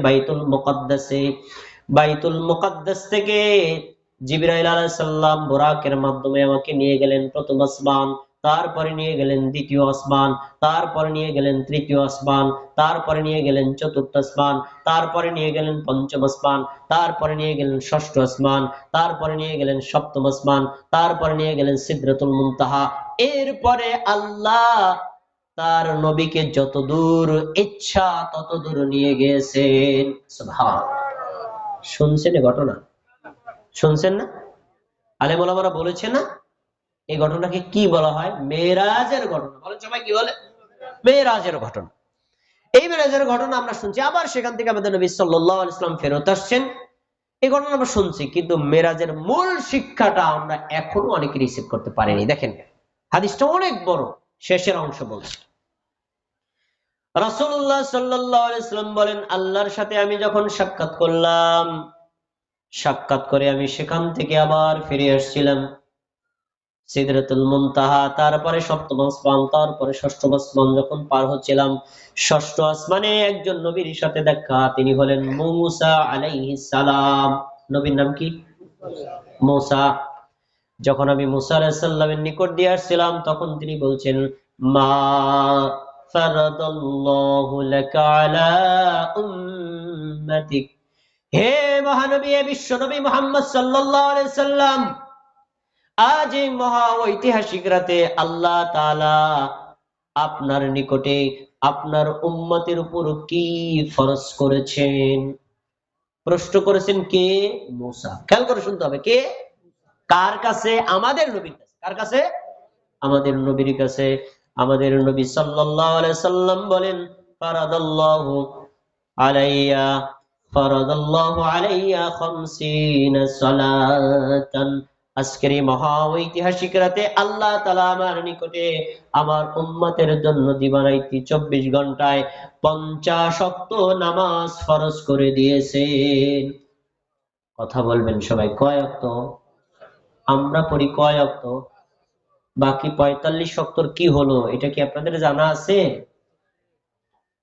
বাইতুল মুকাদ্দাসে। বাইতুল মুকাদ্দাস থেকে জিবরাইল আলাইহিস সালাম বুরাকের মাধ্যমে আমাকে নিয়ে গেলেন প্রথম আসমান, তারপরে নিয়ে গেলেন দ্বিতীয় আসমান, তারপরে নিয়ে গেলেন তৃতীয় আসমান, তারপরে নিয়ে গেলেন চতুর্থ আসমান, তারপরে নিয়ে গেলেন পঞ্চম আসমান, তারপরে নিয়ে গেলেন ষষ্ঠ আসমান, তারপরে নিয়ে গেলেন সপ্তম আসমান, তারপরে নিয়ে গেলেন সিদরাতুল মুনতাহা। এরপরে আল্লাহ তার নবীকে যত দূর ইচ্ছা তত দূর নিয়ে গেছেন। সুবহানাল্লাহ। শুনছেন এই ঘটনা? শুনছেন না? আলেম ওলামারা বলেছে না এই ঘটনাকে কি বলা হয়? মেরাজের ঘটনা। বলেন সবাই, কি বলে? মেরাজের ঘটনা। এই মেরাজের ঘটনা আমরা শুনছি, আবার সেখান থেকে আমাদের নবী সাল্লাল্লাহু আলাইহি ওয়াসাল্লাম ফেরত আসছেন, এই ঘটনা আমরা শুনছি, কিন্তু মেরাজের মূল শিক্ষাটা আমরা এখনো অনেকে রিসিভ করতে পারিনি। দেখেন হাদিসটা অনেক বড়, শেষের অংশ বলছি। রাসূলুল্লাহ সাল্লাল্লাহু আলাইহি ওয়াসাল্লাম বলেন, আল্লাহর সাথে আমি যখন সাক্ষাৎ করলাম, সাক্ষাৎ করে আমি সেখান থেকে আবার ফিরে আসছিলাম সিদরাতুল মুনতাহা, তারপরে সপ্তম আসমান, তারপরে ষষ্ঠ আসমান যখন পার হচ্ছিলাম, ষষ্ঠ আসমানে একজন নবীর সাথে দেখা, তিনি হলেন মূসা আলাইহিস সালাম। নবীর নাম কি? মূসা। যখন আমি মূসা আলাইহিস সালামের নিকট দিয়ে আসছিলাম, তখন তিনি বলছেন, মা ফারাদাল্লাহু লাকা আলা উম্মাতিক। হে মহানবী, বিশ্ব নবী মুহাম্মদ সাল্লাল্লাহু আলাইহি সাল্লাম, আজ এই মহা ঐতিহাসিক রাতে আল্লাহ তাআলা আপনার নিকটে আপনার উম্মতের উপর কি ফরজ করেছেন? প্রশ্ন করেছেন কে? মূসা। খেয়াল করে শুনতে হবে, কে? কার কাছে? আমাদের নবীর কাছে। কার কাছে? আমাদের নবীর কাছে। আমাদের নবী সাল্লাল্লাহু আলাইহি সাল্লাম বলেন, ফারাদাল্লাহু আলাইয়া ফারাদাল্লাহু আলাইয়া 50 সালাতান। আজকের এই মহা ঐতিহাসিক রাতে আল্লাহ তাআলা আমার নিকটে আমার উম্মতের জন্য দিবারাইতি 24 ঘন্টায় 50 ওয়াক্ত নামাজ ফরজ করে দিয়েছেন। কথা বলবেন সবাই, কয় ওয়াক্ত? আমরা পড়ি কয় ওয়াক্ত? বাকি 45 ওয়াক্তর কি হলো, এটা কি আপনাদের জানা আছে?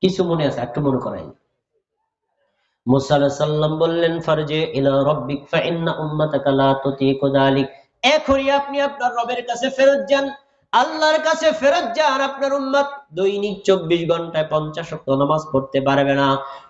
কিছু মনে আছে? একটু মনে করাই। মূসা আলাইহিস সালাম বললেন, ফারজি ইলা রাব্বিক ফাইন্না উম্মাতাকা লা তুতিকু যালিক। এখনই আপনি আপনার রবের কাছে ফেরত যান, আল্লাহর কাছে ফেরত যান। আপনার উম্মত দৈনিক 24 ঘন্টায় 50 ওয়াক্ত নামাজ পড়তে পারবে না।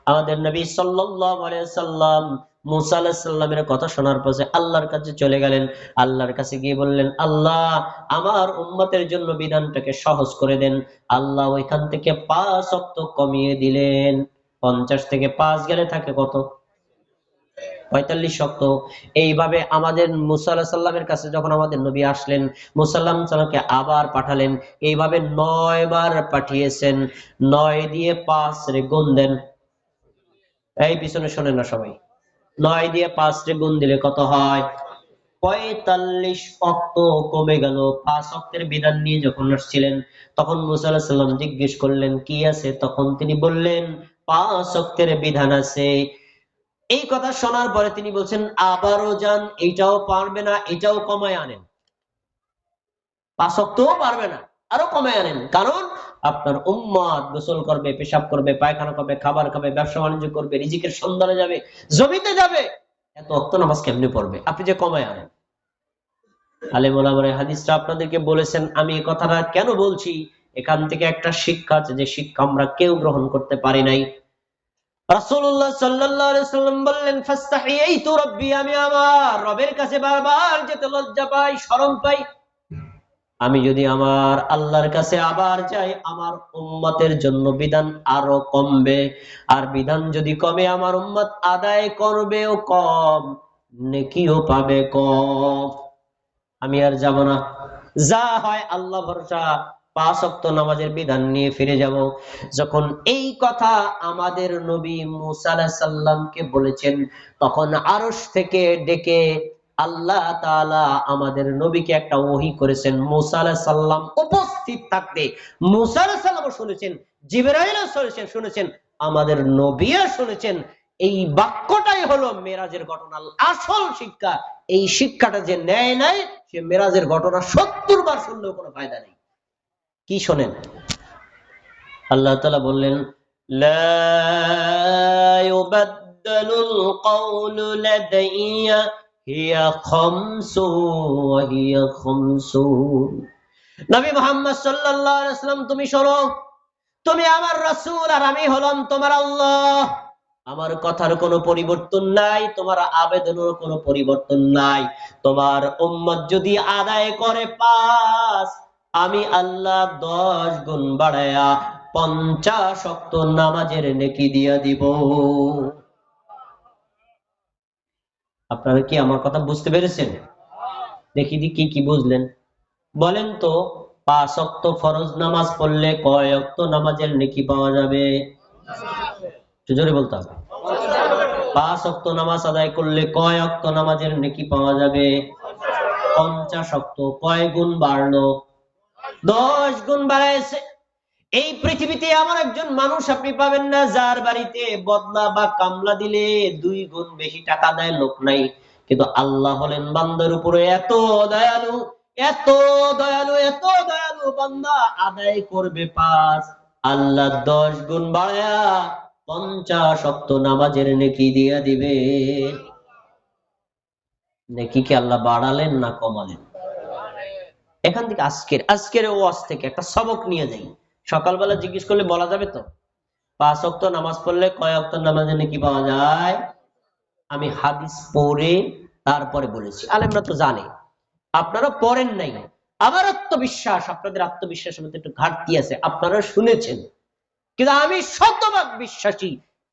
আমাদের নবী সাল্লাল্লাহু আলাইহি সাল্লাম মূসা আলাইহিস সালামের কথা শোনার পরে আল্লাহর কাছে চলে গেলেন। আল্লাহর কাছে গিয়ে বললেন, আল্লাহ আমার উম্মতের জন্য বিধানটাকে সহজ করে দেন। আল্লাহ ওইখান থেকে 5 ওয়াক্ত কমিয়ে দিলেন। 50 থেকে 5 গেলে থাকে কত? 45 ওয়াক্ত। এইভাবে আমাদের মূসা আলাইহিস সালামের কাছে যখন আমাদের নবী আসলেন, মূসা আলাইহিস সালামকে আবার পাঠালেন। এইভাবে 9 বার পাঠিয়েছেন। 9 দিয়ে 5 রে গুণ দেন। এই পিছনে শোনেন না সবাই। 9 দিয়ে 5 রে গুণ দিলে কত হয়? 45 ওয়াক্ত কমে গেল। 5 ওয়াক্তের বিধান নিয়ে যখন আসছিলেন, তখন মূসা আলাইহিস সালাম জিজ্ঞেস করলেন, কি আছে? তখন তিনি বললেন, 5 ওয়াক্তের বিধান আছে। এই কথা শোনার পরে তিনি বলছেন, আবারও যান, এটাও পারবে না, এটাও কমায় আনেন। 5 ওয়াক্তও পারবে না, আরো কমায় আনেন। কারণ আপনার উম্মত গোসল করবে, পেশাব করবে, পায়খানা করবে, খাবার খাবে, ব্যবসা বাণিজ্য করবে, রিজিকের সন্ধানে যাবে, জমিতে যাবে, এত ওয়াক্ত নামাজ কেমনে পড়বে? আপনি যে কমায় আনেন। আলেম ওলামারা হাদিসটা আপনাদেরকে বলেছেন। আমি এই কথাটা কেন বলছি? এখান থেকে একটা শিক্ষা আছে, যে শিক্ষা আমরা কেউ গ্রহণ করতে পারি নাই। রাসূলুল্লাহ সাল্লাল্লাহু আলাইহি ওয়াসাল্লাম বললেন, ফাস্তাহিয়াইতু রাব্বি, আমি আমার রবের কাছে বারবার যেতে লজ্জা পাই, শরম পাই। আমি যদি আমার আল্লাহর কাছে আবার যাই, আমার উম্মতের জন্য বিধান আরো কমবে, আর বিধান যদি কমে, আমার উম্মত আদায় করবেও কম, নেকিও পাবে কম। আমি আর যাব না, যা হয় আল্লাহ ভরসা, 5 ওয়াক্ত নামাজের বিধান নিয়ে ফিরে যাব। যখন এই কথা আমাদের নবী মূসা আলাইহিস সালামকে বলেছেন, তখন আরশ থেকে ডেকে আল্লাহ তাআলা আমাদের নবীকে একটা ওহী করেছেন। মূসা আলাইহিস সালাম উপস্থিত থাকতে মূসা আলাইহিস সালামও শুনেছেন, জিবরাইলও শুনেছেন, আমাদের নবীও শুনেছেন। এই বাক্যটাই হলো মেরাজের ঘটনার আসল শিক্ষা। এই শিক্ষাটা যে নেয় নাই, সে মেরাজের ঘটনা 70 বার শুনলেও কোনো ফায়দা নেই। কি শোনেন? আল্লাহ তাআলা বললেন, لا يبدل القول لدي هي خمس وهي خمسون। নবী মুহাম্মদ সাল্লাল্লাহু আলাইহি ওয়াসাল্লাম, তুমি শোনো, তুমি আমার রাসূল আর আমি হলাম তোমার আল্লাহ। আমার কথার কোনো পরিবর্তন নাই, তোমার আবেদনের কোনো পরিবর্তন নাই। তোমার উম্মত যদি আদায় করে 5, আমি আল্লাহ 10 গুণ বাড়ায়া 50 ওয়াক্ত নামাজের নেকি দিয়া দিব। আপনারা কি আমার কথা বুঝতে পেরেছেন? দেখি কি কি বুঝলেন বলেন তো। 5 ওয়াক্ত ফরজ নামাজ পড়লে কয় ওয়াক্ত নামাজের নেকি পাওয়া যাবে? জোরে বলতে হবে। 5 ওয়াক্ত নামাজ আদায় করলে কয় ওয়াক্ত নামাজের নেকি পাওয়া যাবে? 50 ওয়াক্ত। কয় গুণ বাড়লো? 10 গুণ বাড়াইছে। এই পৃথিবীতে এমন একজন মানুষ আপনি পাবেন না যার বাড়িতে বদলা বা কামলা দিলে 2 গুণ বেশি টাকা দেয় লোক নাই। কিন্তু আল্লাহ হলেন বান্দার উপরে এত দয়ালু, এত দয়ালু, এত দয়ালু, বান্দা আদায় করবে 5, আল্লাহ 10 গুণ বাড়ায়া 50 ওয়াক্ত নামাজের নেকি দিয়া দিবে। নেকি কি আল্লাহ বাড়ালেন না কমালেন? এখান থেকে আজকের ওয়াজ থেকে একটা সবক নিয়ে যাই। সকালবেলা জিজ্ঞেস করলে বলা যাবে তো 5 ওয়াক্ত নামাজ পড়লে কয় ওয়াক্ত নামাজের নেকি পাওয়া যায়? আমি হাদিস পড়ে তারপরে বলেছি, আলেমরা তো জানে, আপনারা পড়েন নাই। আমার আত্মবিশ্বাস, আপনাদের আত্মবিশ্বাসের মধ্যে একটু ঘাটতি আছে, আপনারা শুনেছেন, কিন্তু আমি শতভাগ বিশ্বাসী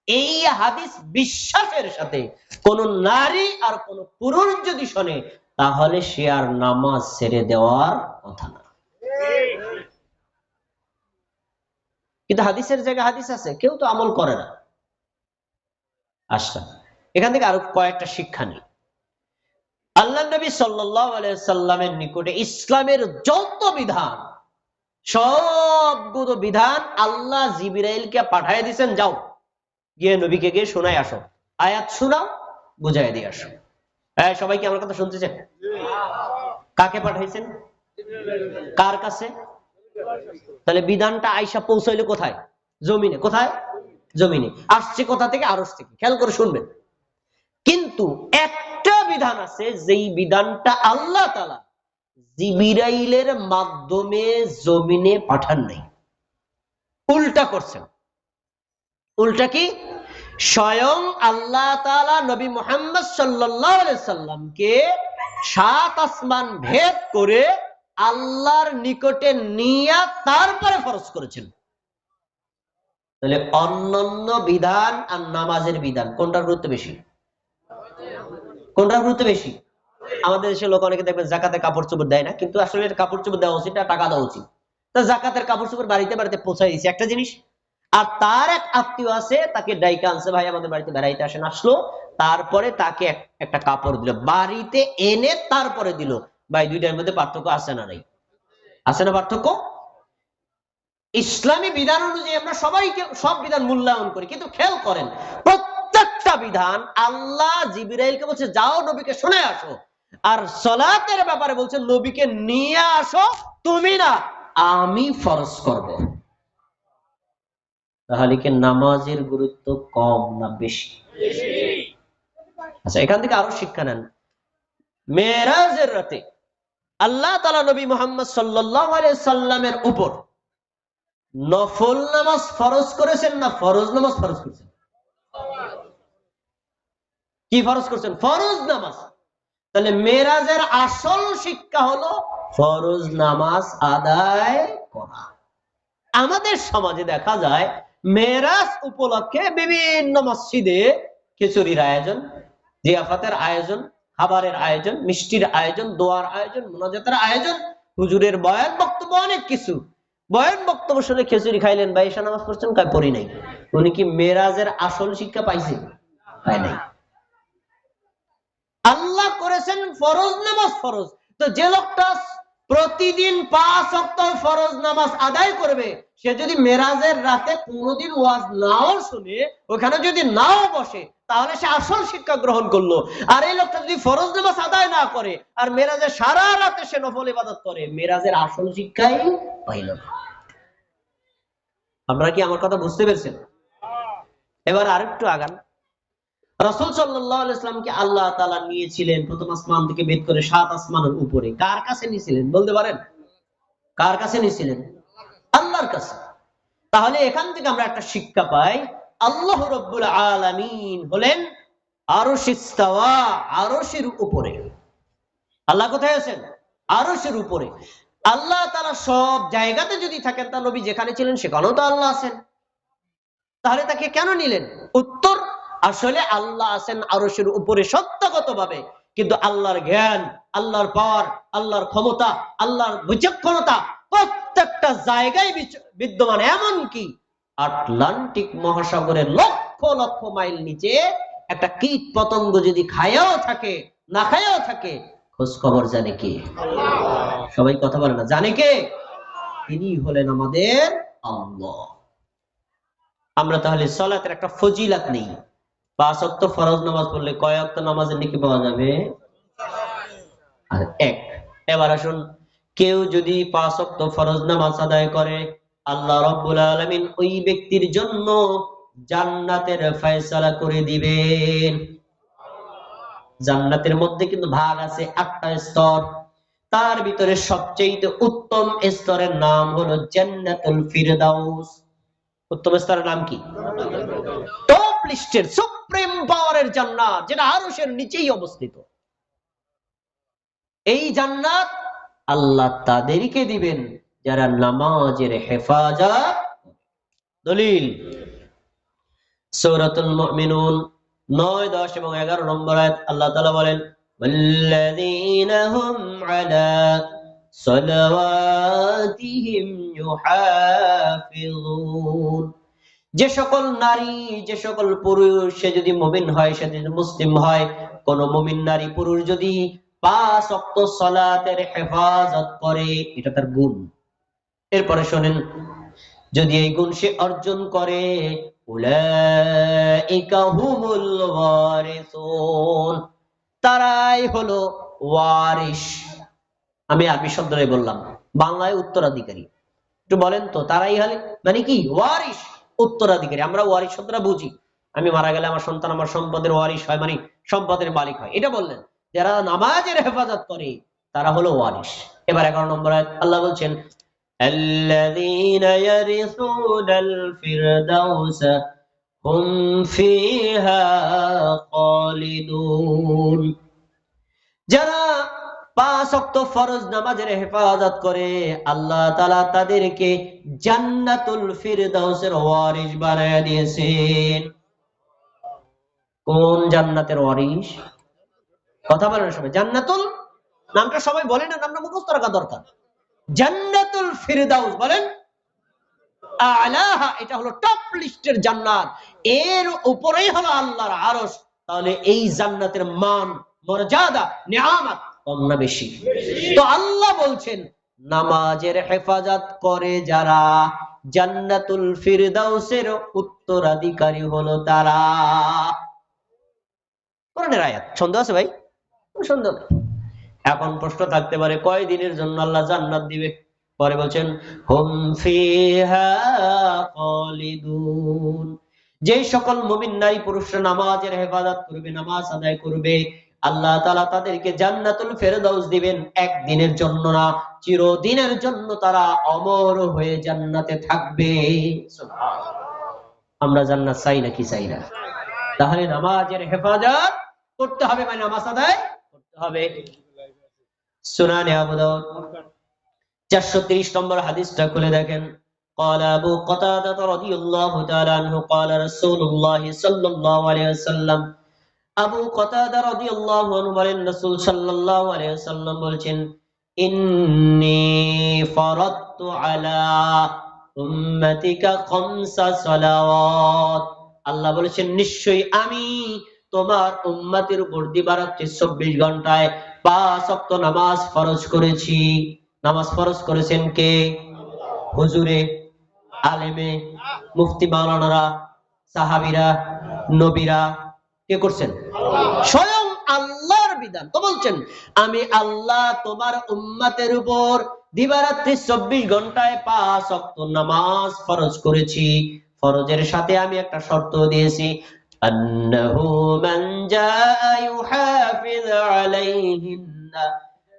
এই হাদিস বিশ্বাসের সাথে কোন নারী আর কোন পুরুষ যদি শোনে তাহলে সে আর নামাজ ছেড়ে দেওয়ার কথা না। কিন্তু হাদিসের জায়গায় হাদিস আছে, কেউ তো আমল করে না। আচ্ছা, এখান থেকে আরো কয়েকটা শিক্ষা নেই। আল্লাহ নবী সাল্লাল্লাহু আলাইহি সাল্লামের নিকটে ইসলামের যত বিধান, সবগুলো বিধান আল্লাহ জিবরাইলকে পাঠিয়ে দিয়েছেন, যাও গিয়ে নবীকে গিয়ে শোনায় আসো, আয়াত শোনাও, বুঝাই দিয়ে আসো। হ্যাঁ, সবাই কি আমার কথা শুনতেছেন? কাকে পাঠাইছেন? কার কাছে? তাহলে বিধানটা আয়েশা পৌঁছাইলো কোথায়? জমিনে। কোথায়? জমিনে। আসছে কোথা থেকে? আরশ থেকে। খেয়াল করে শুনবেন। কিন্তু একটা বিধান আছে, যেই বিধানটা আল্লাহ তাআলা জিবরাইলের মাধ্যমে জমিনে পাঠান নাই, উল্টা করছেন। উল্টা কি? স্বয়ং আল্লাহ তাআলা নবী মুহাম্মদ সাল্লাল্লাহু আলাইহি সাল্লামকে 7 আসমান ভেদ করে আল্লাহর নিকটে নিয়ে তারপরে ফরজ করেছেন। তাহলে অন্যান্য বিধান আর নামাজের বিধান কোনটার গুরুত্ব বেশি? কোনটার গুরুত্ব বেশি? আমাদের দেশের লোক অনেকে দেখবেন জাকাতে কাপড় চোপড় দেয় না, কিন্তু আসলে কাপড় চোপড় দেওয়া উচিত না, টাকা দেওয়া উচিত। তা জাকাতের কাপড় চোপড় বাড়িতে বাড়িতে পৌঁছাই দিয়েছে একটা জিনিস, আর তার এক আত্মীয় আছে, তাকে ডাইকা আনছে, ভাই আমাদের বাড়িতে বেড়াইতে আসেন, আসলো, তারপরে তাকে একটা কাপড় দিল, বাড়িতে এনে তারপরে দিল। ভাই, দুইটার মধ্যে পার্থক্য আছে না নাই? আছে না পার্থক্য? ইসলামী বিধান অনুযায়ী আমরা সবাইকে সব বিধান মূল্যায়ন করি, কিন্তু খেয়াল করেন প্রত্যেকটা বিধান আল্লাহ জিবরাইলকে বলছে যাও নবীকে শুনে আসো, আর সালাতের ব্যাপারে বলছে নবীকে নিয়ে আসো, তুমি না, আমি ফরজ করব। তাহলে কি নামাজের গুরুত্ব কম না বেশি? আচ্ছা, এখান থেকে আরো শিক্ষা নেন। মেরাজের রাতে আল্লাহ তাআলা নবী মুহাম্মদ সাল্লাল্লাহু আলাইহি সাল্লামের উপর নফল নামাজ ফরজ করেছেন না ফরজ নামাজ ফরজ করেছেন? কি ফরজ করেছেন? ফরজ নামাজ। তাহলে মেরাজের আসল শিক্ষা হলো ফরজ নামাজ আদায় করা। আমাদের সমাজে দেখা যায় মেরাজ উপলক্ষে বিভিন্ন মসজিদে খিচুড়ির আয়োজন, জিয়াফাতের আয়োজন, খাবারের আয়োজন, মিষ্টির আয়োজন, দোয়ার আয়োজন, মুনাজাতের আয়োজন, হুজুরের বয়ান বক্তব্য, অনেক কিছু। বয়ান বক্তব্য শুনে খিচুড়ি খাইলেন, ভাই এসা নামাজ পড়ছেন, কাই পড়ি নাই। উনি কি মেরাজের আসল শিক্ষা পাইছে? পায় নাই। আল্লাহ করেছেন ফরজ নামাজ ফরজ। তো যে লোকটা প্রতিদিন 5 ওয়াক্ত ফরজ নামাজ আদায় করবে, সে যদি মেরাজের রাতে কোনোদিন ওয়াজ নাও শুনে, ওখানে যদি নাও বসে, তাহলে সে আসল শিক্ষা গ্রহণ করলো। আর এই লোকটা যদি ফরজ নামাজ আদায় না করে আর মেরাজের সারা রাতে সে নফল ইবাদত করে, মেরাজের আসল শিক্ষাই পাইল না। আপনারা কি আমার কথা বুঝতে পেরেছেন? এবার আরেকটু আগান। রাসূল সাল্লাল্লাহু আলাইহি ওয়াসাল্লামকে আল্লাহ তাআলা নিয়েছিলেন প্রথম আসমান থেকে বের করে 7 আসমানের উপরে। কার কাছে নিয়েছিলেন বলতে পারেন? কার কাছে নিয়েছিলেন? আল্লাহর কাছে। তাহলে এখান থেকে আমরা একটা শিক্ষা পাই, আল্লাহ রাব্বুল আলামিন হলেন আরশ ইস্তাওয়া, আরশের উপরে। আল্লাহ কোথায় আছেন? আরশের উপরে। আল্লাহ তাআলা সব জায়গাতে যদি থাকেন, তার নবী যেখানে ছিলেন সেখানেও তো আল্লাহ আছেন, তাহলে তাকে কেন নিলেন? উত্তর, আসলে আল্লাহ আছেন আরশের উপরে সত্যগতভাবে, কিন্তু আল্লাহর জ্ঞান, আল্লাহর পাওয়ার, আল্লাহর ক্ষমতা, আল্লাহর বিচক্ষণতা প্রত্যেকটা জায়গায় বিদ্যমান। এমনকি আটলান্টিক মহাসাগরের লক্ষ লক্ষ মাইল নিচে একটা কীট পতঙ্গ যদি খায়াও থাকে, না খায়াও থাকে, খোঁজ খবর জানে কে? সবাই কথা বলে না, জানে কে? তিনি হলেন আমাদের আল্লাহ। আমরা তাহলে সালাতের একটা ফজিলাত নেই। 5 ওয়াক্ত ফরজ নামাজ পড়লে কয় ওয়াক্ত নামাজের নেকি পাওয়া যাবে? এক। এবার আসুন, কেউ যদি 5 ওয়াক্ত ফরজ নামাজ আদায় করে, আল্লাহ রাব্বুল আলামিন ওই ব্যক্তির জন্য জান্নাতের ফয়সালা করে দিবেন। জান্নাতের মধ্যে কিন্তু ভাগ আছে 8টা স্তর। তার ভিতরে সবচেয়ে উত্তম স্তরের নাম হলো জান্নাতুল ফিরদাউস। উত্তম স্তরের নাম কি? টপ লিস্টের সুপ্রিম পাওয়ারের জান্নাত, যেটা আরশের নিচেই অবস্থিত। এই জান্নাত আল্লাহ তাদেরকে দিবেন যারা নামাজের হেফাজত। দলিল সূরাতুল মুমিনুন 9, 10 এবং 11 নম্বর আয়াত। আল্লাহ তাআলা বলেন, ওয়াল্লাযীনা হুম আলা সালাওয়াতিহিম ইউহাফিজুন। যে সকল নারী, যে সকল পুরুষ, সে যদি মুমিন হয়, সে যদি মুসলিম হয়, কোন মুমিন নারী পুরুষ যদি 5 ওয়াক্ত সালাতের হেফাজত করে, এটা তার গুণ। এরপরে শোনেন, যদি এই গুণ সে অর্জন করে, উলাইকা হুমুল ওয়ারিসুন, তারাই হলো ওয়ারিস। আমি আরবি শব্দটাই বললাম, বাংলায় উত্তরাধিকারী। একটু বলেন তো, তারাই হলে মানে কি? ওয়ারিস, উত্তরাধিকারী। আমরা ওয়ারিস শব্দটা বুঝি, আমি মারা গেলে আমার সন্তান আমার সম্পদের ওয়ারিস হয়, মানে সম্পদের মালিক হয়, এটা বললেন। যারা নামাজের হেফাজত করে তারা হলো ওয়ারিস। এবার 11 নম্বর আয়াত আল্লাহ বলছেন, الذين يرثون الفردوس هم فيها خالدون। যারা 5 ওয়াক্ত ফরজ নামাজের হেফাজত করে, আল্লাহ তাআলা তাদেরকে জান্নাতুল ফিরদাউসের ওয়ারিস বানায়া দিয়েছেন। কোন জান্নাতের ওয়ারিস? কথা বলেন সবাই। জান্নাতুল নামটা সবাই বলেন না, নামটা মুখস্থ রাখা দরকার। জান্নাতুল ফিরদাউস বলেন, আলাহা, এটা হলো টপ লিস্টের জান্নাত, এর উপরেই হলো আল্লাহর আরশ। তাহলে এই জান্নাতের মান, মর্যাদা, নিয়ামত কম না বেশি? তো আল্লাহ বলছেন, নামাজের হেফাজত করে যারা, জান্নাতুল ফিরদাউসের উত্তরাধিকারী হলো তারা। কোরআনের আয়াত। সন্দেহ আছে ভাই? সন্দেহ। এখন প্রশ্ন থাকতে পারে, কয় দিনের জন্য আল্লাহ জান্নাত দিবে? পরে বলছেন, হুম ফিহা খালিদুন। যে সকল মুমিন নারী পুরুষরা নামাজের হেফাজত করবে, নামাজ আদায় করবে, আল্লাহ তাআলা তাদেরকে জান্নাতুল ফেরদাউস দিবেন। একদিনের জন্য না, চিরদিনের জন্য তারা অমর হয়ে জান্নাতে থাকবে। সুবহানাল্লাহ। আমরা জান্নাত চাই নাকি চাই না? তাহলে নামাজের হেফাজত করতে হবে, মানে নামাজ আদায় করতে হবে। সুনানে আবু দাউদ 430 নম্বর হাদিসটা খুলে দেখেন। قال أبو قتادة رضي الله تعالى عنه قال رسول الله صلى الله عليه وسلم। আবু কতাদা রাদিয়াল্লাহু আনহু বলেন, রাসূল সাল্লাল্লাহু আলাইহি ওয়াসাল্লাম বলেছেন, ইন্নী ফারাদতু আলা উম্মাতিকা খামসা সালাওয়াত। আল্লাহ বলেছেন, নিশ্চয়ই আমি তোমার উম্মতের উপর দিবারাত্রি 24 ঘন্টায় 5 ওয়াক্ত নামাজ ফরজ করেছি। নামাজ ফরজ করেছেন কে? হুজুরে, আলেমে, মুফতি মাওলানারা, সাহাবীরা, নবীরা। কে করছেন? স্বয়ং আল্লাহর বিধান। তো বলছেন, আমি আল্লাহ তোমার উম্মতের উপর দিবারাত্রি 24 ঘন্টায় 5 ওয়াক্ত নামাজ ফরজ করেছি। ফরজের সাথে আমি একটা শর্ত দিয়েছি, আন্নাহু মান জাআ ইউহাফিজ আলাইহিন্না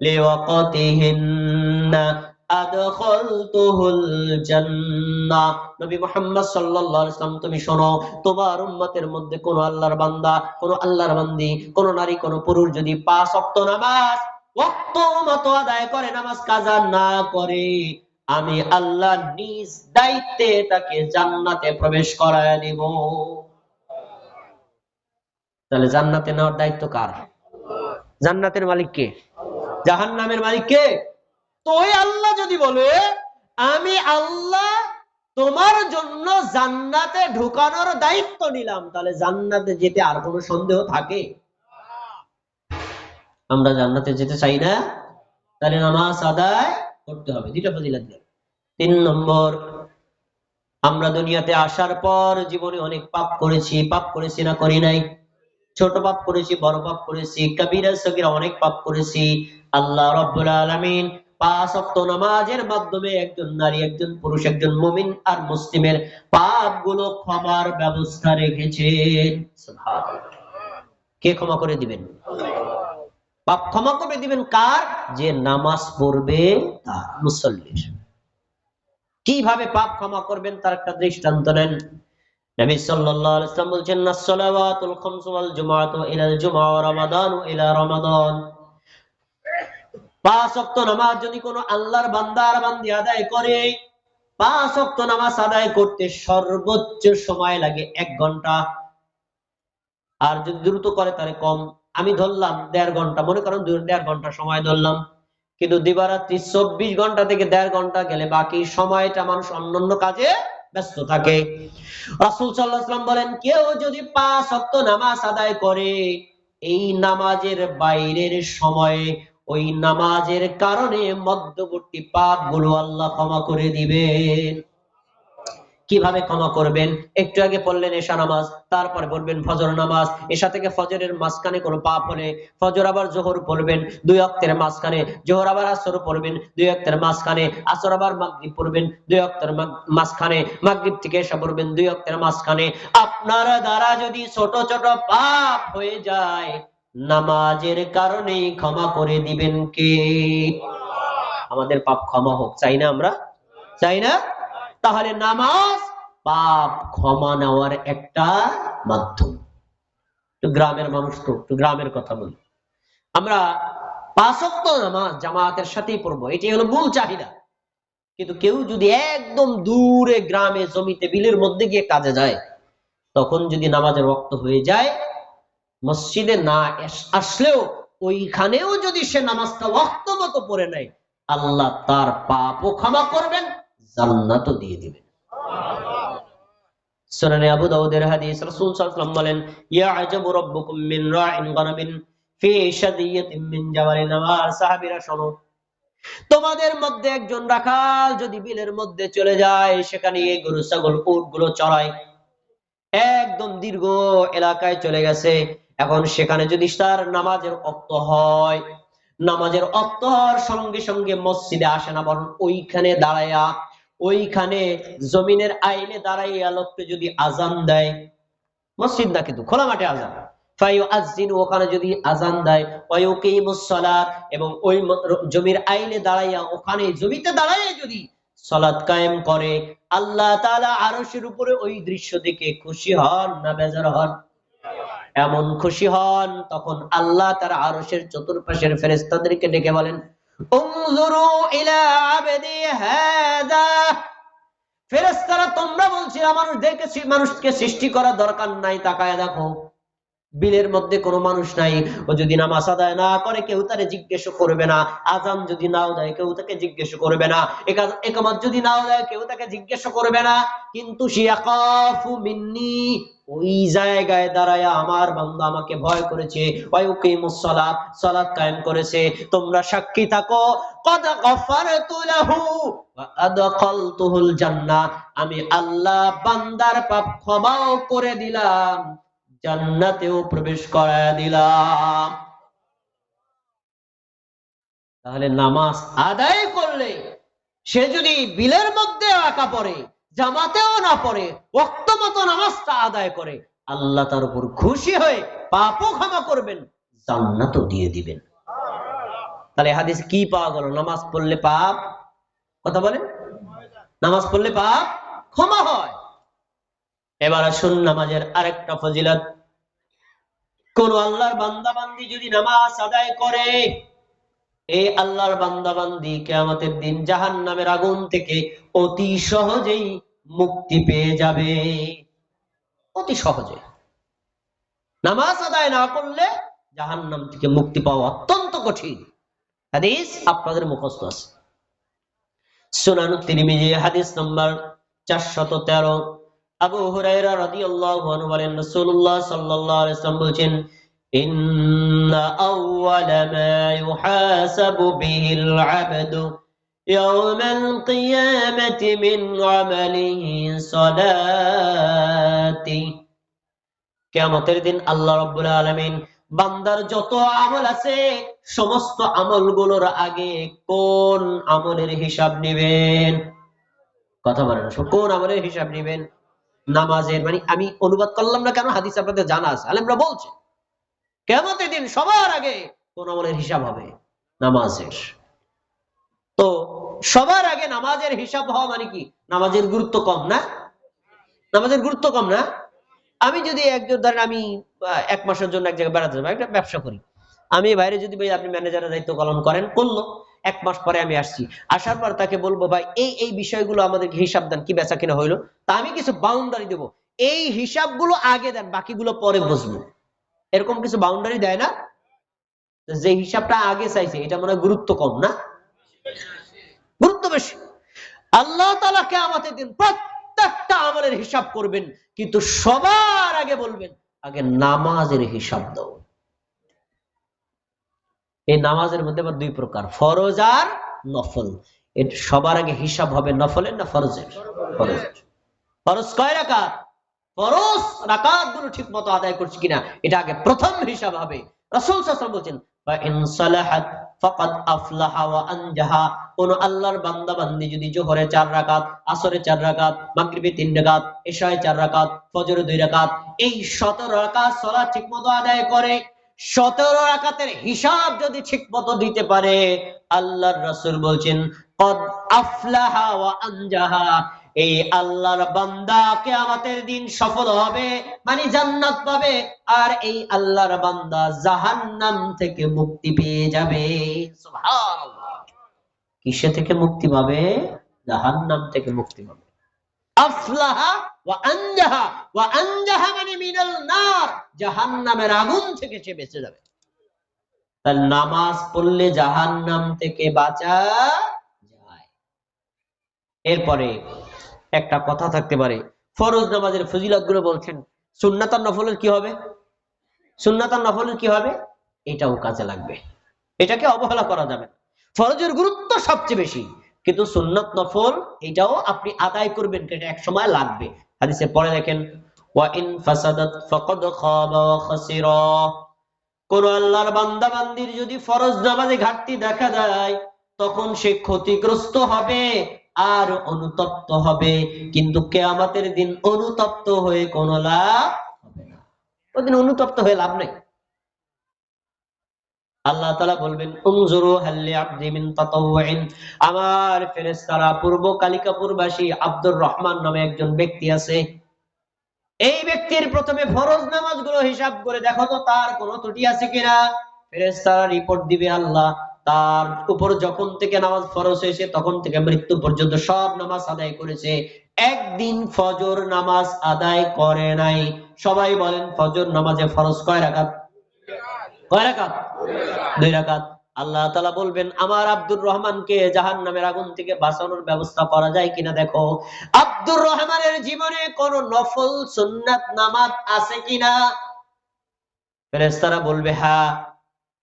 লিওয়াকাতিহিন্না আদখালতুহুল জান্নাহ। নবী মুহাম্মদ সাল্লাল্লাহু আলাইহি ওয়াসাল্লাম, তুমি শোনো, তোমার উম্মতের মধ্যে কোন আল্লাহর বান্দা, কোন আল্লাহর বান্দি, কোন নারী, কোন পুরুষ যদি 5 ওয়াক্ত নামাজ ওয়াক্ত মতো আদায় করে, নামাজ কাজা না করে, আমি আল্লাহ নিজ দায়িত্বে তাকে জান্নাতে প্রবেশ করায় দিব। তাহলে জান্নাতে নেওয়ার দায়িত্ব কার? জান্নাতের মালিক কে? জাহান্নামের মালিক কে? তো ওই আল্লাহ যদি বলে আমি আল্লাহ তোমার জন্য জান্নাতে ঢুকানোর দায়িত্ব নিলাম, তাহলে জান্নাতে যেতে আর কোনো সন্দেহ থাকে? আমরা জান্নাতে যেতে চাই না, তাহলে নামাজ আদায় করতে হবে। দুইটা ফজিলত গেল। 3 নম্বর, আমরা দুনিয়াতে আসার পর জীবনে অনেক পাপ করেছি। পাপ করেছি না করি নাই? ছোট পাপ করেছি, বড় পাপ করেছি, কবিরা সগীরা অনেক পাপ করেছি। আল্লাহ রাব্বুল আলামিন 5 ওয়াক্ত নামাজের মাধ্যমে একজন নারী, একজন পুরুষ, একজন মুমিন আর মুসলিমের পাপগুলো ক্ষমার ব্যবস্থা রেখেছেন। সুবহানাল্লাহ। কে ক্ষমা করে দিবেন? পাপ ক্ষমা করে দিবেন কার? যে নামাজ পড়বে তার, মুসল্লির। কিভাবে পাপ ক্ষমা করবেন তার একটা দৃষ্টান্ত নেন। নবী সাল্লাল্লাহু আলাইহি ওয়াসাল্লাম বলেছেন, "আস-সালাওয়াতুল খামসু ওয়াল জুমআতু ইলাল জুমআ ওয়া রামাদানু ইলা রামাদান।" 5 ওয়াক্ত নামাজ যদি কোনো আল্লাহর বান্দা আর বান্দি আদায় করে, 5 ওয়াক্ত নামাজ আদায় করতে সর্বোচ্চ সময় লাগে 1 ঘন্টা। আর যদি দ্রুত করে তাহলে কম। আমি ধরলাম 1.5 ঘন্টা, মনে করেন 1.5 ঘন্টা সময় ধরলাম, কিন্তু দিবারাত্রি 24 ঘন্টা থেকে 1.5 ঘন্টা গেলে বাকি সময়টা মানুষ অন্যান্য কাজে ব্যস্ত থাকে। রাসূল সাল্লাল্লাহু আলাইহি ওয়াসাল্লাম বলেন, কেউ যদি 5 ওয়াক্ত নামাজ আদায় করে, এই নামাজের বাইরের সময়ে ওই নামাজের কারণে মধ্যবর্তী পাপগুলো আল্লাহ ক্ষমা করে দিবেন। কিভাবে ক্ষমা করবেন? একটু আগে পড়লেন এশা নামাজ, তারপরে পড়বেন ফজর নামাজ। এশা থেকে ফজরের মাঝখানে কোনো পাপ হলে ফজর আবার জোহর পড়বেন 2 ওয়াক্তের মাঝখানে, জোহর আবার আসর পড়বেন 2 ওয়াক্তের মাঝখানে, আসর আবার মাগরিব পড়বেন 2 ওয়াক্তের মাঝখানে, মাগরিব থেকে এশা পড়বেন 2 ওয়াক্তের মাঝখানে। আপনার দ্বারা যদি ছোট ছোট পাপ হয়ে যায়, নামাজের কারণেই ক্ষমা করে দিবেন কে? আমাদের পাপ ক্ষমা হোক, চাই না? আমরা চাই না? তাহলে নামাজ পাপ ক্ষমা নেওয়ার একটা মাধ্যম। গ্রামের মানুষ, তো একটু গ্রামের কথা বলি। আমরা 5 ওয়াক্ত নামাজ জামাতের সাথেই পড়বো, এটি হলো মূল চাহিদা। কিন্তু কেউ যদি একদম দূরে গ্রামে জমিতে বিলের মধ্যে গিয়ে কাজে যায়, তখন যদি নামাজের ওয়াক্ত হয়ে যায়, মসজিদে না আসলেও ওইখানেও যদি সে নামাজটা ওয়াক্ত মতো পড়ে নেয়, আল্লাহ তার পাপও ক্ষমা করবেন, জান্নাতও দিয়ে দিবেন। সুনানে আবু দাউদের হাদিস, রাসূল সাল্লাল্লাহু আলাইহি ওয়াসাল্লাম বলেন, ইয়া'জাবু রাব্বুকুম মিন রা'ইন গানামিন ফি শাদিয়াতিন মিন জাবালিন নামার। সাহাবীরা শোনো, তোমাদের মধ্যে একজন রাখাল যদি বিলের মধ্যে চলে যায়, সেখানে এই গরু ছাগল উট গুলো চড়ায়, একদম দীর্ঘ এলাকায় চলে গেছে, এখন সেখানে যদি তার নামাজের ওয়াক্ত হয়, নামাজের ওয়াক্ত হওয়ার সঙ্গে সঙ্গে মসজিদে আসে না, বরং ওইখানে দাঁড়ায়া, ওইখানে জমিনের আইলে দাঁড়াইয়া লোককে যদি আজান দেয়, মসজিদ না কিন্তু খোলা মাঠে আজান, ফায়ুআযযিনু, ওখানে যদি আজান দেয়, ওয়ায়ুকিমুস সালাত, এবং ওই জমির আইলে দাঁড়াইয়া, ওখানে জমিতে দাঁড়াইয়া যদি সালাত কায়েম করে, আল্লাহ তাআলা আরশের উপরে ওই দৃশ্য দেখে খুশি হন না বেজার হন? এমন খুশি হন, তখন আল্লাহ তার আরশের চতুর্পাশের ফেরেশতাদেরকে ডেকে বলেন, উনজুরু ইলা আবদি হাদা। ফেরেশতারা, তোমরা বলছিলা মানুষকে সৃষ্টি করার দরকার নাই, তাকায় দেখো বিলের মধ্যে কোনো মানুষ নাই, ও যদি নামাজ আদায় না করে কেউ তারে জিজ্ঞেস করবে না, আজান যদি নাও দেয় কেউ তাকে জিজ্ঞেস করবে না, ইকামত যদি নাও দেয় কেউ তাকে জিজ্ঞেস করবে না, কিন্তু শিয়াকাফু মিন্নি, ওই জায়গায় দাঁড়ায় আমার বান্দা আমাকে ভয় করেছে, ওয়ায়ুকিমুস সালাত, সালাত কায়েম করেছে, তোমরা সাক্ষী থাকো, ক্বাদ গফারতু লাহু ওয়া আদখালতুহুল জান্নাহ, আমি আল্লাহ বান্দার পাপ ক্ষমাও করে দিলাম, জান্নাতেও প্রবেশ করায় দিলাম। তাহলে নামাজ আদায় করলে সে যদি বিলের মধ্যে একা পড়ে, জামাতেও না পড়ে, ওয়াক্ত মতো নামাজটা আদায় করে, আল্লাহ তার উপর খুশি হয়ে পাপও ক্ষমা করবেন, জান্নাতও দিয়ে দিবেন। তাহলে হাদিস কি পাওয়া গেল? নামাজ পড়লে পাপ, কথা বলেন, নামাজ পড়লে পাপ ক্ষমা হয়। এবার আসুন নামাজের আরেকটা ফজিলত। কোন আল্লাহর বান্দা বান্দি যদি নামাজ আদায় করে, এই আল্লাহর বান্দা বান্দি কিয়ামতের দিন জাহান্নামের আগুন থেকে অতি সহজেই মুক্তি পেয়ে যাবে, অতি সহজে। নামাজ আদায় না করলে জাহান্নাম থেকে মুক্তি পাওয়া অত্যন্ত কঠিন। হাদিস আপনাদের মুখস্থ আছে, সুনান তিরমিজি হাদিস নম্বর 413। আবু হুরায়রা রাদিয়াল্লাহু আনহু বলেন, রাসূলুল্লাহ সাল্লাল্লাহু আলাইহি ওয়াসাল্লাম বলেছেন, ইন্না আউওয়ালা মা ইউহাসাবু বিহিল আবদু ইয়াওমাল কিয়ামাতি মিন আমালিহি সালাতি। কিয়ামতের দিন আল্লাহ রাব্বুল আলামিন বান্দার যত আমল আছে সমস্ত আমলগুলোর আগে কোন আমলের হিসাব নেবেন? কথা বলেন, কোন আমলের হিসাব নেবেন? নামাজের। মানে আমি অনুবাদ করলাম না কেন, হাদিস আপনাদের জানা আছে, আলেমরা বলছে কিয়ামতের দিন সবার আগে কোন আমলের হিসাব হবে? নামাজের। তো সবার আগে নামাজের হিসাব হওয়া মানে কি? নামাজের গুরুত্ব কম না? নামাজের গুরুত্ব কম না? আমি যদি একজন ধরেন আমি 1 মাসের জন্য এক জায়গায় বেড়াতে যাবো, একটা ব্যবসা করি, আমি বাইরে যদি ভাই আপনি ম্যানেজারের দায়িত্ব পালন করেন, করলো, 1 মাস পরে আমি আসছি, আসার পর তাকে বলবো ভাই এই এই বিষয়গুলো আমাদেরকে হিসাব দেন, কি বেচা কিনা হইলো, তা আমি কিছু বাউন্ডারি দেবো, এই হিসাবগুলো আগে দেন, বাকিগুলো পরে বুঝবো, এরকম কিছু বাউন্ডারি দেয় না? যে হিসাবটা আগে চাইছে এটা মনে হয় গুরুত্ব কম না? গুরুত্ব বেশি। আল্লাহ তাআলা কিয়ামতের দিন প্রত্যেকটা আমলের হিসাব করবেন, কিন্তু সবার আগে বলবেন আগে নামাজের হিসাব দাও। এই নামাজের মধ্যে আবার 2 প্রকার, ফরজ আর নফল। এর সবার আগে হিসাব হবে নফলের না ফরজের? ফরজের। ফরজ কয় রাকাত? ফরজ রাকাতগুলো ঠিকমতো আদায় করছি কিনা এটা আগে প্রথম হিসাব হবে। রাসূল সাল্লাল্লাহু আলাইহি ওয়াসাল্লাম বলেন, ফা ইন সালাহাত ফাকাদ আফলাহা ওয়া আনজাহা। কোন আল্লাহর বান্দা বান্দি যদি যোহরে 4 রাকাত, আসরে 4 রাকাত, মাগরিবে 3 রাকাত, ইশায়ে 4 রাকাত, ফজরে 2 রাকাত, এই 17 রাকাত সালাত ঠিকমতো আদায় করে, 17 রাকাতের হিসাব যদি ঠিকমতো দিতে পারে, আল্লাহর রাসূল বলেন কদ আফলাহা ওয়া আনজাহা, এই আল্লাহর বান্দা কিয়ামতের দিন সফল হবে, মানে জান্নাত পাবে, আর এই আল্লাহর বান্দা জাহান্নাম থেকে মুক্তি পেয়ে যাবে। সুবহানাল্লাহ। কিসে থেকে মুক্তি পাবে? জাহান্নাম থেকে মুক্তি পাবে। আফলাহা ওয়া আনজাহা, ওয়া আনজাহা মানে মিনাল নার, জাহান্নামের আগুন থেকে সে বেঁচে যাবে। তার নামাজ পড়লে জাহান্নাম থেকে বাঁচা যায়। এরপরে একটা কথা থাকতে পারে, ফরজ নামাজের ফজিলত গুলো বলছেন, সুন্নাত আর নফলের কি হবে? সুন্নাত আর নফলের কি হবে? এটাও কাজে লাগবে, এটাকে অবহেলা করা যাবে না। ফরজের গুরুত্ব সবচেয়ে বেশি, কিন্তু সুন্নাত নফল এটাও আপনি আদায় করবেন, এটা এক সময় লাগবে। হাদিসে পরে দেখেন, ওয়া ইন ফাসাদাত ফাকাদ খাবা ওয়া খাসিরা। কোন আল্লাহর বান্দা বান্দির যদি ফরজ নামাজে ঘাটতি দেখা যায়, তখন সে ক্ষতিগ্রস্ত হবে আর অনুতপ্ত হবে, কিন্তু কিয়ামতের দিন অনুতপ্ত হয়ে কোনো লাভ হবে না। ওই দিন অনুতপ্ত হয়ে লাভ নেই। আল্লাহ তাআলা বলবেন, উনজুরু হাল লিআবদি মিন তাতাওউইন। আমার ফেরেশতারা পূর্ব কালিকাপুরবাসী আব্দুর রহমান নামে একজন ব্যক্তি আছে, এই ব্যক্তির প্রথমে ফরজ নামাজগুলো হিসাব করে দেখো তো তার কোনো ত্রুটি আছে কিনা। ফেরেশতারা রিপোর্ট দিবে, আল্লাহ তার উপর যখন থেকে নামাজ ফরজ হয়েছে তখন থেকে মৃত্যু পর্যন্ত সব নামাজ আদায় করেছে, একদিন ফজর নামাজ আদায় করে নাই। সবাই বলেন ফজর নামাজে ফরজ কয় রাকাত? কয় রাকাত? 2 রাকাত। আল্লাহ তাআলা বলবেন, আমার আব্দুর রহমানকে জাহান্নামের আগুন থেকে বাঁচানোর ব্যবস্থা করা যায় কিনা দেখো। আব্দুর রহমানের জীবনে কোন নফল সুন্নাত নামাজ আছে কিনা? ফেরেশতারা বলবে হ্যাঁ।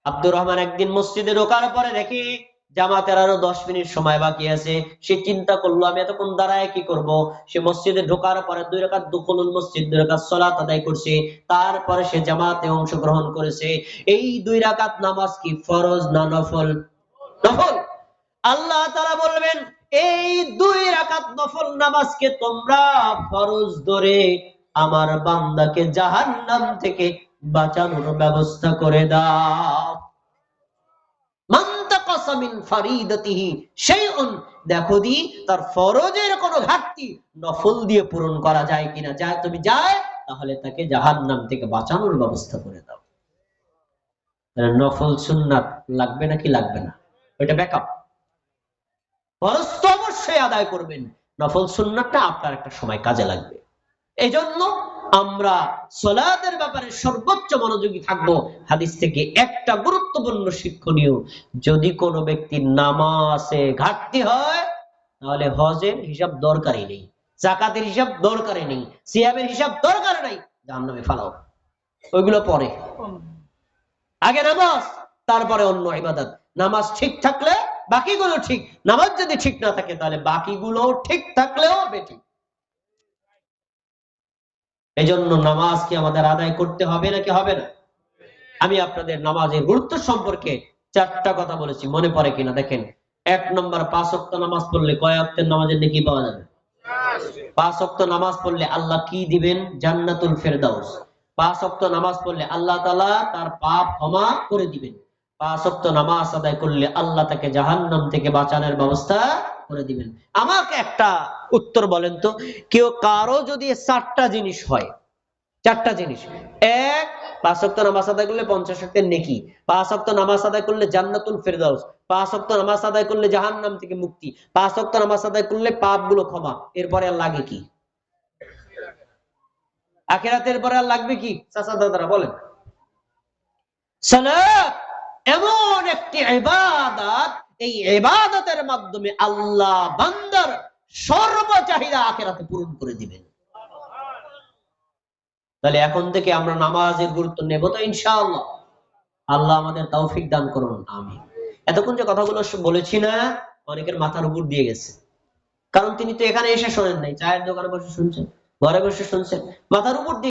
আব্দুর রহমান একদিন মসজিদে ঢোকার পরে দেখি জামাতের আরো 10 মিনিট সময় বাকি আছে। সে চিন্তা করলো আমি এতক্ষণ দাঁড়ায় কি করব। সে মসজিদে ঢোকার পরে 2 রাকাত দুখুলুল মসজিদ, 2 রাকাত সালাত আদায় করছে, তারপরে সে জামাতে অংশগ্রহণ করেছে। এই 2 রাকাত নামাজ কি ফরজ না নফল? নফল। আল্লাহ তাআলা বলবেন, এই 2 রাকাত নফল নামাজকে তোমরা ফরজ ধরে আমার বান্দাকে জাহান্নাম থেকে বাঁচানোর ব্যবস্থা করে দাও। মান তাকাসা মিন ফারিদাতিহি শাইউন, দেখো দি তার ফরজের কোনো ঘাটতি নফল দিয়ে পূরণ করা যায় কিনা, যা তুমি যায় তাহলে তাকে জাহান্নাম থেকে বাঁচানোর ব্যবস্থা করে দাও। নফল সুন্নাত লাগবে নাকি লাগবে না, ওইটা ব্যাকআপ। ফরজ তো অবশ্যই আদায় করবেন, নফল সুন্নাতটা আপনার একটা সময় কাজে লাগবে। এজন্য আমরা সালাতের ব্যাপারে সর্বোচ্চ মনোযোগী থাকবো। হাদিস থেকে একটা গুরুত্বপূর্ণ শিক্ষণীয়, যদি কোনো ব্যক্তির নামাজে ঘাটতি হয় তাহলে হজের হিসাব দরকারই নেই, যাকাতের হিসাব দরকারই নেই, সিয়ামের হিসাব দরকার নাই, জাহান্নামে ফালাও। ওইগুলো পরে, আগে নামাজ তারপরে অন্য ইবাদত। নামাজ ঠিক থাকলে বাকিগুলো ঠিক, নামাজ যদি ঠিক না থাকে তাহলে বাকিগুলো ঠিক থাকলেও বেঠিক। এজন্য নামাজ কি আমাদের আদায় করতে হবে নাকি হবে না? আমি আপনাদের নামাজের গুরুত্ব সম্পর্কে 4টা কথা বলেছি, মনে পড়ে কিনা দেখেন। 1 নম্বর, 5 ওয়াক্ত নামাজ পড়লে কয় ওয়াক্তের নামাজের নেকি পাওয়া যাবে? 5 ওয়াক্ত নামাজ পড়লে আল্লাহ কি দিবেন? জান্নাতুল ফেরদাউস। 5 ওয়াক্ত নামাজ পড়লে আল্লাহ তাআলা তার পাপ ক্ষমা করে দিবেন। 5 ওয়াক্ত নামাজ আদায় করলে আল্লাহ তাকে জাহান্নাম থেকে বাঁচানোর ব্যবস্থা করে দিবেন। আমাকে একটা উত্তর বলেন তো, কেউ কারো যদি 4টা জিনিস হয়, 4টা জিনিস, 1 5 ওয়াক্ত নামাজ আদায় করলে 50 ওয়াক্তের নেকি, 5 ওয়াক্ত নামাজ আদায় করলে জান্নাতুল ফেরদাউস, 5 ওয়াক্ত নামাজ আদায় করলে জাহান্নাম থেকে মুক্তি, 5 ওয়াক্ত নামাজ আদায় করলে পাপগুলো ক্ষমা, এরপরে আর লাগে কি? আখিরাতের পরে আর লাগবে কি? চাচা দাদারা বলেন। সালাত এমন একটি ইবাদত, এই ইবাদতের মাধ্যমে আল্লাহ বান্দার সর্ব চাহিদা আখিরাতে পূরণ করে দিবেন। তাহলে এখন থেকে আমরা নামাজের গুরুত্ব নেব তো ইনশাআল্লাহ। আল্লাহ আমাদের তৌফিক দান করুন, আমিন। এতক্ষণ যে কথাগুলো বলেছি না, অনেকের মাথার উপর দিয়ে গেছে, কারণ তিনি তো এখানে এসে শোনেন নাই, চায়ের দোকানে বসে শুনছেন, ঘরে বসে শুনছেন, মাথার উপর দিয়ে